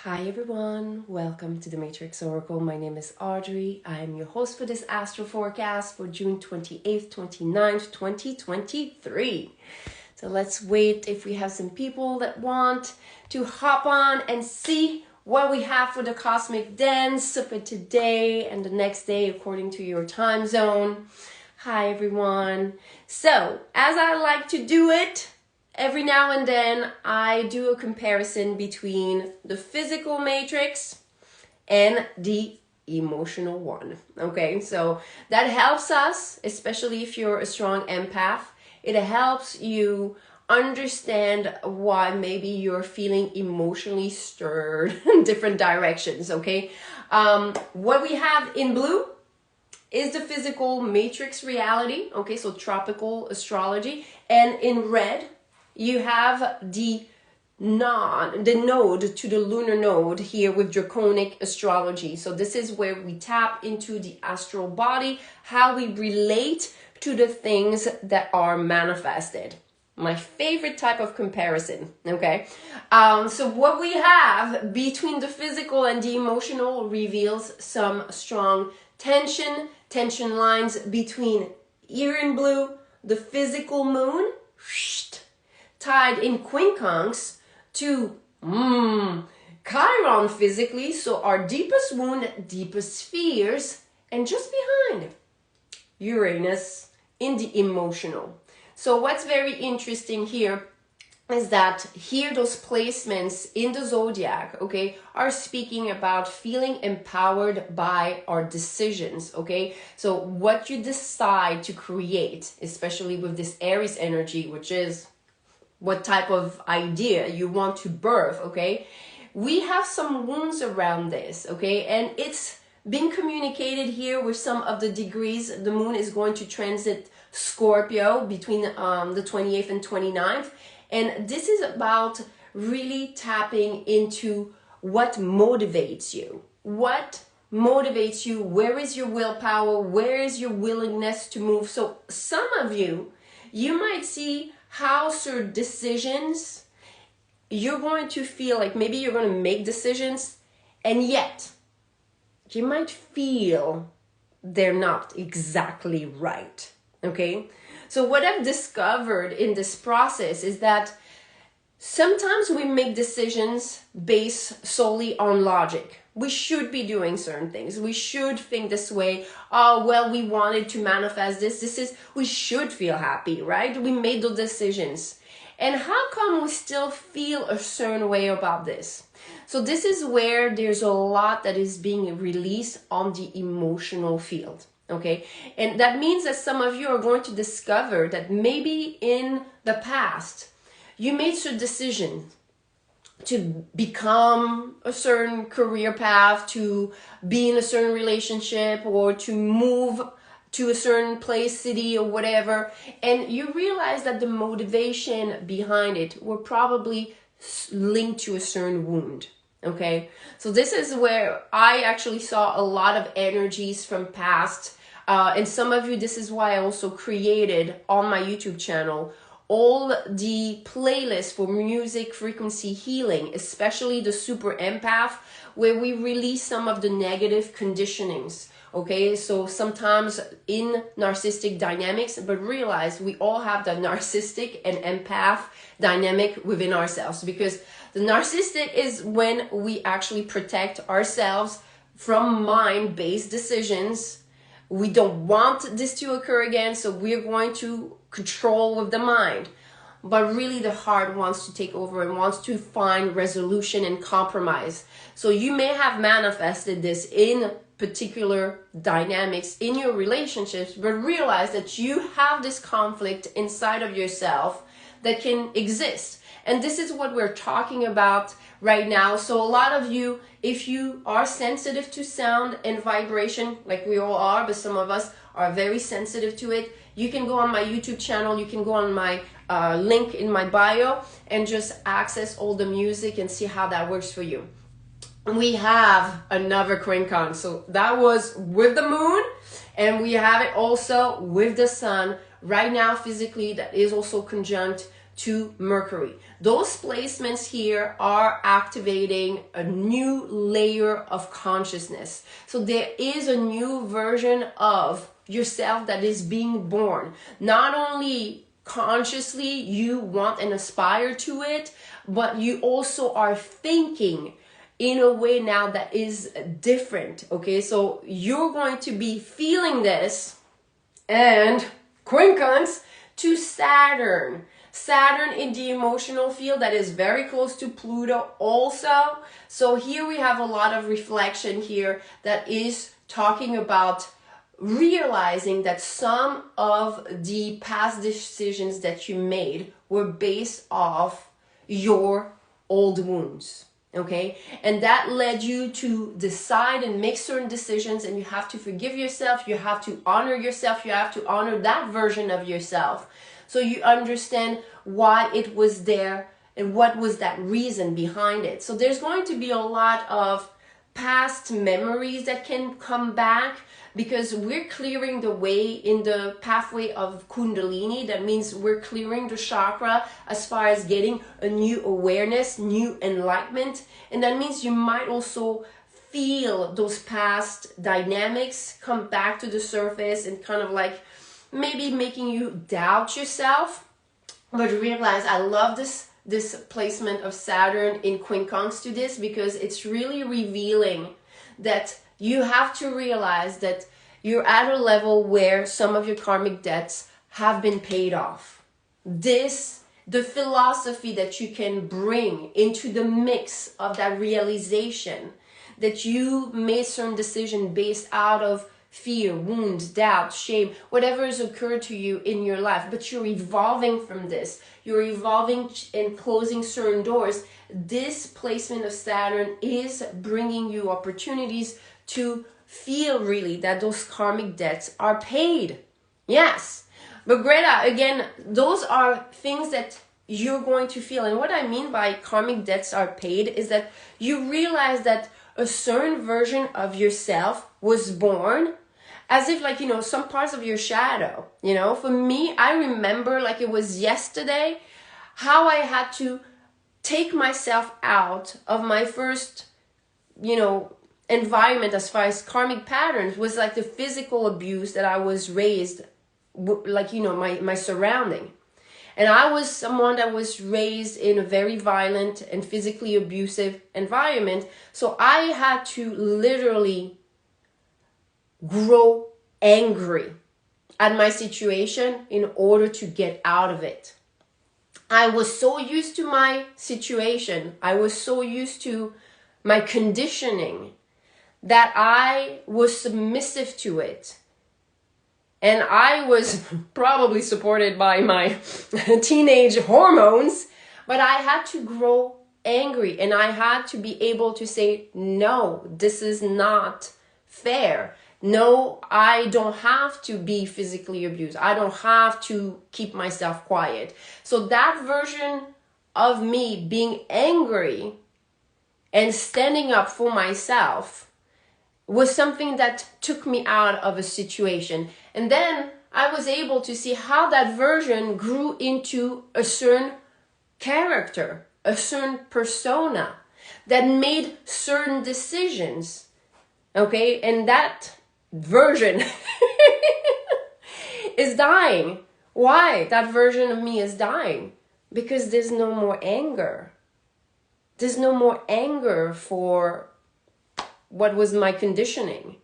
Hi everyone, welcome to the Matrix Oracle. My name is Audrey. I am your host for this astro forecast for June 28th, 29th, 2023. So let's wait if we have some people that want to hop on and see what we have for the cosmic dance for today and the next day according to your time zone. Hi everyone. So, as I like to do it, every now and then I do a comparison between the physical matrix and the emotional one. Okay, so that helps us, especially if you're a strong empath. It helps you understand why maybe you're feeling emotionally stirred in different directions. Okay, what we have in blue is the physical matrix reality. Okay, so tropical astrology, and in red you have the node to the lunar node here with draconic astrology. So this is where we tap into the astral body, how we relate to the things that are manifested. My favorite type of comparison. Okay, so what we have between the physical and the emotional reveals some strong tension lines between here in blue, the physical moon, tied in quincunx to Chiron physically, so our deepest wound, deepest fears, and just behind Uranus in the emotional. So what's very interesting here is that here those placements in the zodiac, okay, are speaking about feeling empowered by our decisions, okay? So what you decide to create, especially with this Aries energy, which is what type of idea you want to birth, okay? We have some wounds around this, okay? And it's been communicated here with some of the degrees. The moon is going to transit Scorpio between the 28th and 29th. And this is about really tapping into what motivates you. What motivates you? Where is your willpower? Where is your willingness to move? So some of you might see how certain decisions you're going to feel like maybe you're going to make decisions, and yet you might feel they're not exactly right. Okay, so what I've discovered in this process is that sometimes we make decisions based solely on logic. We should be doing certain things. We should think this way. Oh, well, we wanted to manifest this. We should feel happy, right? We made those decisions. And how come we still feel a certain way about this? So this is where there's a lot that is being released on the emotional field. Okay, and that means that some of you are going to discover that maybe in the past you made certain decisions to become a certain career path, to be in a certain relationship, or to move to a certain place, city, or whatever, and you realize that the motivation behind it were probably linked to a certain wound. Okay, so this is where I actually saw a lot of energies from past. And some of you, this is why I also created on my YouTube channel all the playlists for music frequency healing, especially the super empath, where we release some of the negative conditionings. Okay, so sometimes in narcissistic dynamics, but realize we all have the narcissistic and empath dynamic within ourselves, because the narcissistic is when we actually protect ourselves from mind-based decisions. We don't want this to occur again, so we're going to control with the mind. But really the heart wants to take over and wants to find resolution and compromise. So you may have manifested this in particular dynamics in your relationships, but realize that you have this conflict inside of yourself that can exist. And this is what we're talking about right now. So a lot of you, if you are sensitive to sound and vibration, like we all are, but some of us are very sensitive to it, you can go on my YouTube channel, you can go on my link in my bio and just access all the music and see how that works for you. We have another quincunx, so that was with the moon, and we have it also with the sun right now physically. That is also conjunct to Mercury. Those placements here are activating a new layer of consciousness. So there is a new version of yourself that is being born. Not only consciously you want and aspire to it, but you also are thinking in a way now that is different. Okay, so you're going to be feeling this, and quincunx to Saturn. Saturn in the emotional field that is very close to Pluto also. So here we have a lot of reflection here that is talking about realizing that some of the past decisions that you made were based off your old wounds. Okay, and that led you to decide and make certain decisions, and you have to forgive yourself, you have to honor yourself, you have to honor that version of yourself, so you understand why it was there and what was that reason behind it. So there's going to be a lot of past memories that can come back, because we're clearing the way in the pathway of Kundalini. That means we're clearing the chakra as far as getting a new awareness, new enlightenment. And that means you might also feel those past dynamics come back to the surface and kind of like maybe making you doubt yourself. But realize, I love this placement of Saturn in quincunx to this, because it's really revealing that you have to realize that you're at a level where some of your karmic debts have been paid off. The philosophy that you can bring into the mix of that realization that you made certain decision based out of fear, wounds, doubt, shame, whatever has occurred to you in your life, but you're evolving from this. You're evolving and closing certain doors. This placement of Saturn is bringing you opportunities to feel really that those karmic debts are paid. Yes. But Greta, again, those are things that you're going to feel. And what I mean by karmic debts are paid is that you realize that a certain version of yourself was born as if, like, you know, some parts of your shadow, you know. For me, I remember like it was yesterday how I had to take myself out of my first, you know, environment as far as karmic patterns was like the physical abuse that I was raised, like, you know, my surrounding. And I was someone that was raised in a very violent and physically abusive environment. So I had to literally grow angry at my situation in order to get out of it. I was so used to my situation, I was so used to my conditioning, that I was submissive to it. And I was probably supported by my teenage hormones, but I had to grow angry, and I had to be able to say, no, this is not fair. No, I don't have to be physically abused. I don't have to keep myself quiet. So that version of me being angry and standing up for myself was something that took me out of a situation. And then I was able to see how that version grew into a certain character, a certain persona that made certain decisions. Okay, and that version is dying. Why? That version of me is dying because there's no more anger. There's no more anger for what was my conditioning.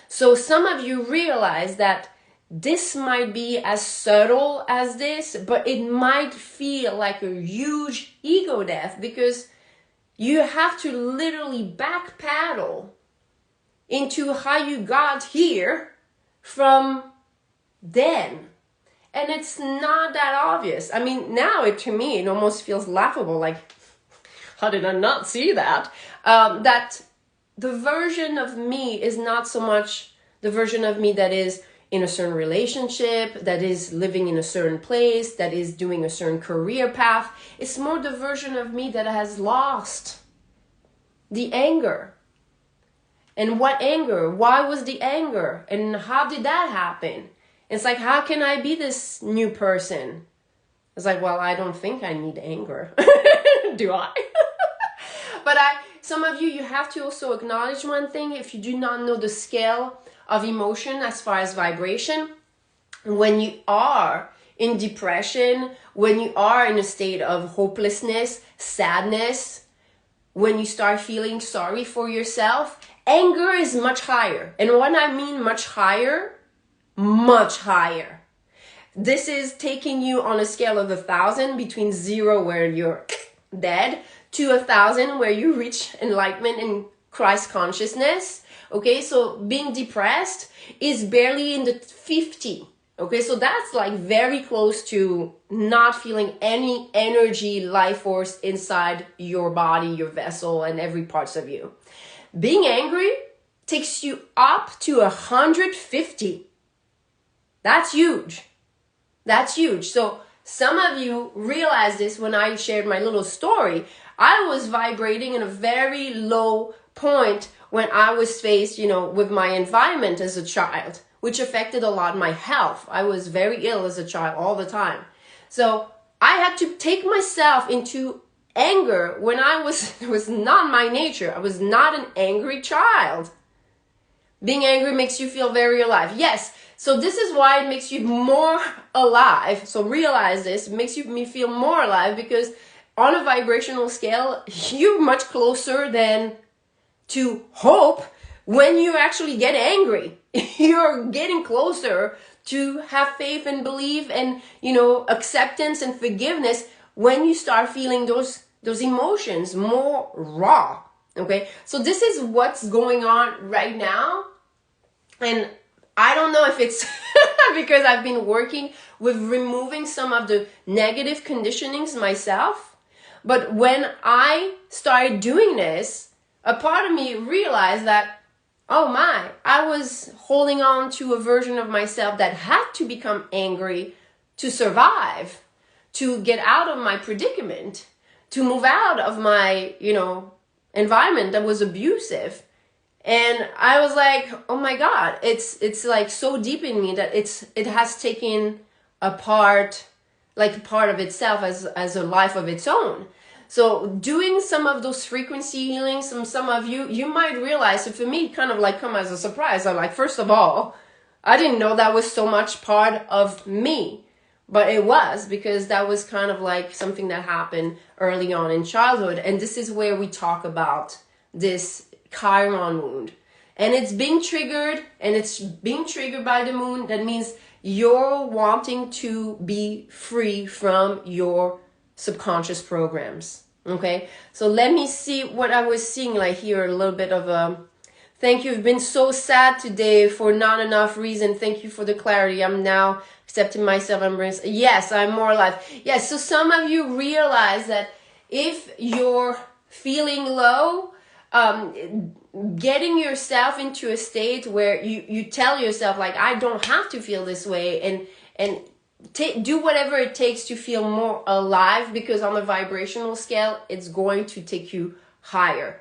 So some of you realize that this might be as subtle as this, but it might feel like a huge ego death, because you have to literally backpedal into how you got here from then. And it's not that obvious. I mean, now to me, it almost feels laughable. Like, how did I not see that? That the version of me is not so much the version of me that is in a certain relationship, that is living in a certain place, that is doing a certain career path. It's more the version of me that has lost the anger. And what anger? Why was the anger? And how did that happen? It's like, how can I be this new person was like, well, I don't think I need anger. Do I? But some of you have to also acknowledge one thing. If you do not know the scale of emotion as far as vibration, when you are in depression, when you are in a state of hopelessness, sadness, when you start feeling sorry for yourself, anger is much higher. And when I mean much higher, this is taking you on a scale of 1,000, between 0 where you're dead to 1,000 where you reach enlightenment and Christ consciousness. Okay, so being depressed is barely in the 50. Okay, so that's like very close to not feeling any energy, life force inside your body, your vessel, and every parts of you. Being angry takes you up to 150. That's huge. That's huge. So some of you realize this when I shared my little story. I was vibrating in a very low point when I was faced, with my environment as a child, which affected a lot my health. I was very ill as a child all the time. So I had to take myself into anger when it was not my nature. I was not an angry child. Being angry makes you feel very alive. Yes. So this is why it makes you more alive. So realize this. It makes me feel more alive because on a vibrational scale, you're much closer than to hope when you actually get angry. You're getting closer to have faith and believe and, acceptance and forgiveness when you start feeling those emotions more raw. Okay. So this is what's going on right now. And I don't know if it's because I've been working with removing some of the negative conditionings myself. But when I started doing this, a part of me realized that, oh my, I was holding on to a version of myself that had to become angry to survive, to get out of my predicament, to move out of my, environment that was abusive. And I was like, oh my God, it's like so deep in me that it has taken a part, like a part of itself as a life of its own. So doing some of those frequency healings, some of you might realize, so for me, kind of like come as a surprise. I'm like, first of all, I didn't know that was so much part of me, but it was, because that was kind of like something that happened early on in childhood. And this is where we talk about this Chiron wound, and it's being triggered, and it's being triggered by the moon. That means you're wanting to be free from your subconscious programs. Okay, so let me see what I was seeing, like here a little bit of a thank you. I've been so sad today for not enough reason. Thank you for the clarity. I'm now accepting myself. Yes, I'm more alive. Yes, so some of you realize that if you're feeling low, getting yourself into a state where you tell yourself, like, I don't have to feel this way, and do whatever it takes to feel more alive, because on a vibrational scale, it's going to take you higher.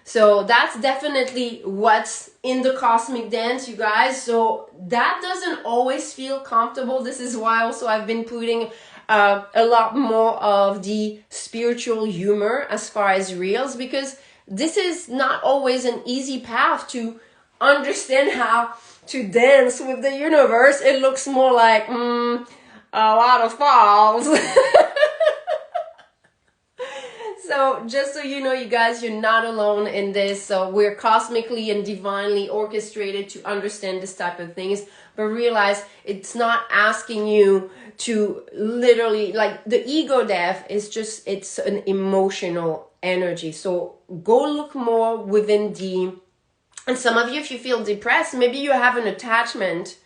So that's definitely what's in the cosmic dance, you guys. So that doesn't always feel comfortable. This is why also I've been putting a lot more of the spiritual humor as far as reels, because this is not always an easy path to understand how to dance with the universe. It looks more like a lot of falls. So just so you know, you guys, you're not alone in this. So we're cosmically and divinely orchestrated to understand this type of things, but realize it's not asking you to literally, like, the ego death is just, it's an emotional energy. So go look more within and some of you, if you feel depressed, maybe you have an attachment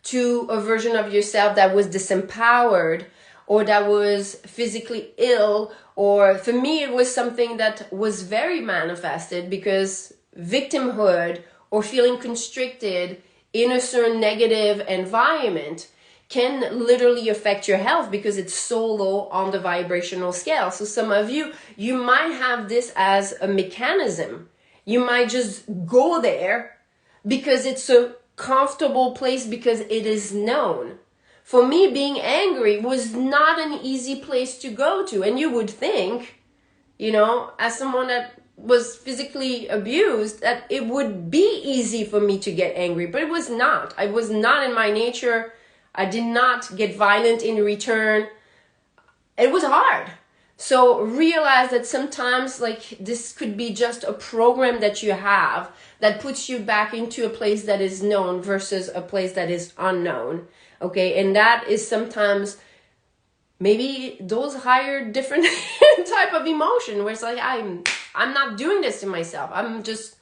to a version of yourself that was disempowered, or that was physically ill, or for me, it was something that was very manifested, because victimhood or feeling constricted in a certain negative environment can literally affect your health, because it's so low on the vibrational scale. So some of you might have this as a mechanism. You might just go there because it's a comfortable place, because it is known. for me, being angry was not an easy place to go to. And you would think, you know, as someone that was physically abused, that it would be easy for me to get angry, but it was not. I was not in my nature. I did not get violent in return. It was hard. So realize that sometimes like this could be just a program that you have that puts you back into a place that is known versus a place that is unknown. Okay, and that is sometimes maybe those higher different type of emotion where it's like I'm not doing this to myself. I'm just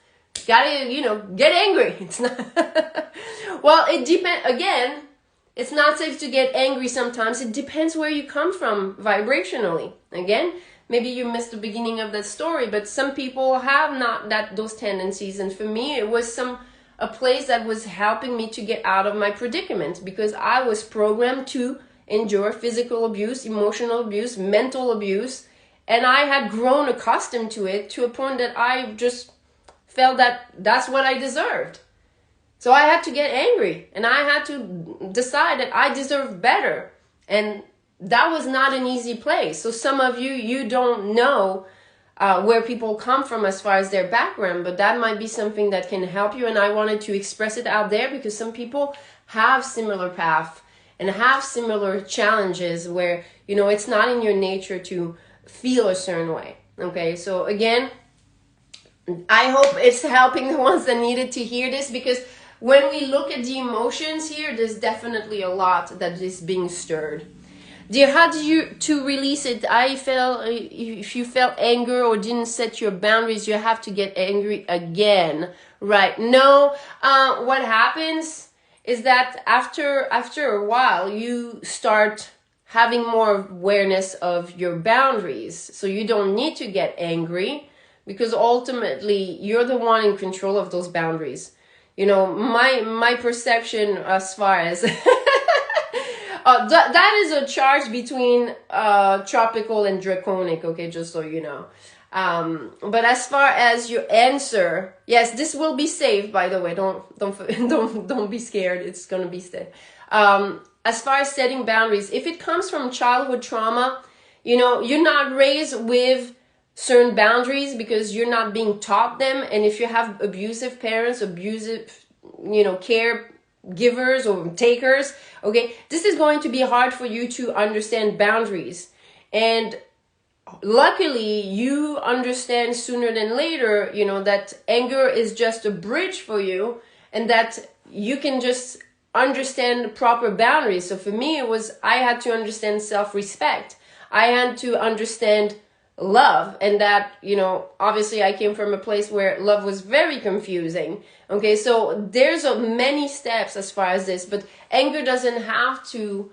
gotta, you know, get angry. It's not well, it depends again. It's not safe to get angry sometimes. It depends where you come from vibrationally. Again, maybe you missed the beginning of that story, but some people have not those tendencies. And for me, it was a place that was helping me to get out of my predicament because I was programmed to endure physical abuse, emotional abuse, mental abuse. And I had grown accustomed to it to a point that I just felt that that's what I deserved. So I had to get angry and I had to decide that I deserve better. And that was not an easy place. So some of you, you don't know where people come from as far as their background, but that might be something that can help you. And I wanted to express it out there because some people have similar paths and have similar challenges where, you know, it's not in your nature to feel a certain way. Okay, so again, I hope it's helping the ones that needed to hear this because when we look at the emotions here, there's definitely a lot that is being stirred. Dear, how did you to release it? I felt if you felt anger or didn't set your boundaries, you have to get angry again, right? No, what happens is that after a while, you start having more awareness of your boundaries. So you don't need to get angry because ultimately you're the one in control of those boundaries. You know, my perception as far as that is a charge between tropical and draconic, okay, just so you know. But as far as your answer, yes, this will be safe, by the way. Don't be scared. It's gonna be safe. As far as setting boundaries, if it comes from childhood trauma, you know, you're not raised with certain boundaries because you're not being taught them. And if you have abusive parents, abusive, you know, caregivers or takers, okay, this is going to be hard for you to understand boundaries. And luckily you understand sooner than later, you know, that anger is just a bridge for you and that you can just understand the proper boundaries. So for me, it was, I had to understand self-respect. I had to understand love, and that, you know, obviously I came from a place where love was very confusing. Okay, so there's many steps as far as this, but anger doesn't have to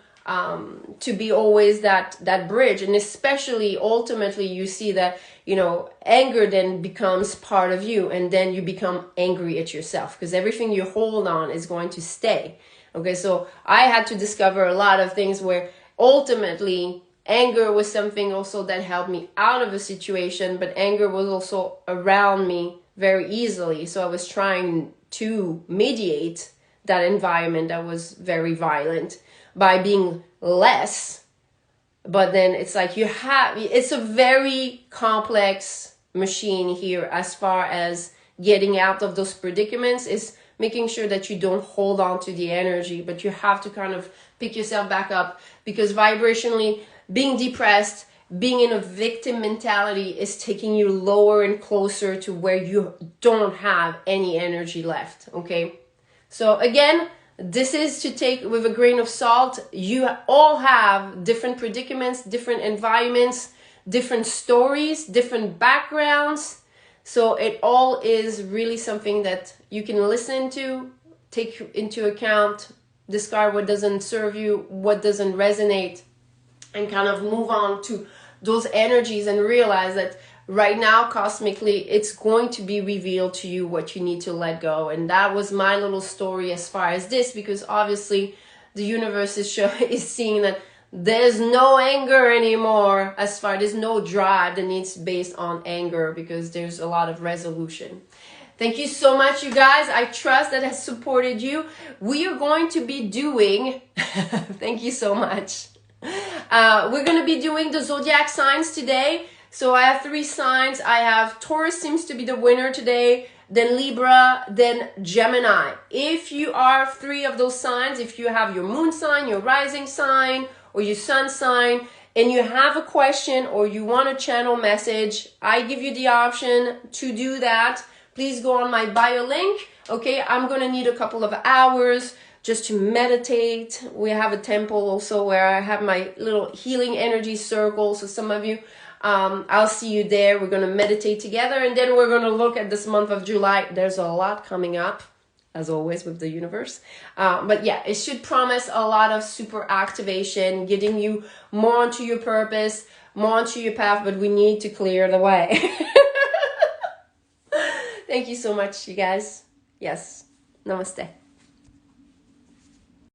be always that bridge. And especially ultimately you see that, you know, anger then becomes part of you, and then you become angry at yourself because everything you hold on is going to stay. Okay, so I had to discover a lot of things where ultimately anger was something also that helped me out of a situation, but anger was also around me very easily. So I was trying to mediate that environment that was very violent by being less. But then it's like it's a very complex machine here as far as getting out of those predicaments is making sure that you don't hold on to the energy, but you have to kind of pick yourself back up because vibrationally, being depressed, being in a victim mentality is taking you lower and closer to where you don't have any energy left, okay? So again, this is to take with a grain of salt. You all have different predicaments, different environments, different stories, different backgrounds. So it all is really something that you can listen to, take into account, discard what doesn't serve you, what doesn't resonate, and kind of move on to those energies and realize that right now, cosmically, it's going to be revealed to you what you need to let go. And that was my little story as far as this, because obviously the universe is seeing that there's no anger anymore. As far there's no drive that needs based on anger, because there's a lot of resolution. Thank you so much, you guys. I trust that has supported you. We are going to be doing, thank you so much. We're going to be doing the zodiac signs today. So I have 3 signs. I have Taurus seems to be the winner today, then Libra, then Gemini. If you are 3 of those signs, if you have your moon sign, your rising sign, or your sun sign, and you have a question or you want a channel message, I give you the option to do that. Please go on my bio link. Okay, I'm gonna need a couple of hours just to meditate. We have a temple also where I have my little healing energy circle. So some of you, I'll see you there. We're gonna meditate together, and then we're gonna look at this month of July. There's a lot coming up, as always with the universe. But yeah, it should promise a lot of super activation, getting you more onto your purpose, more onto your path, but we need to clear the way. Thank you so much, you guys. Yes. Namaste.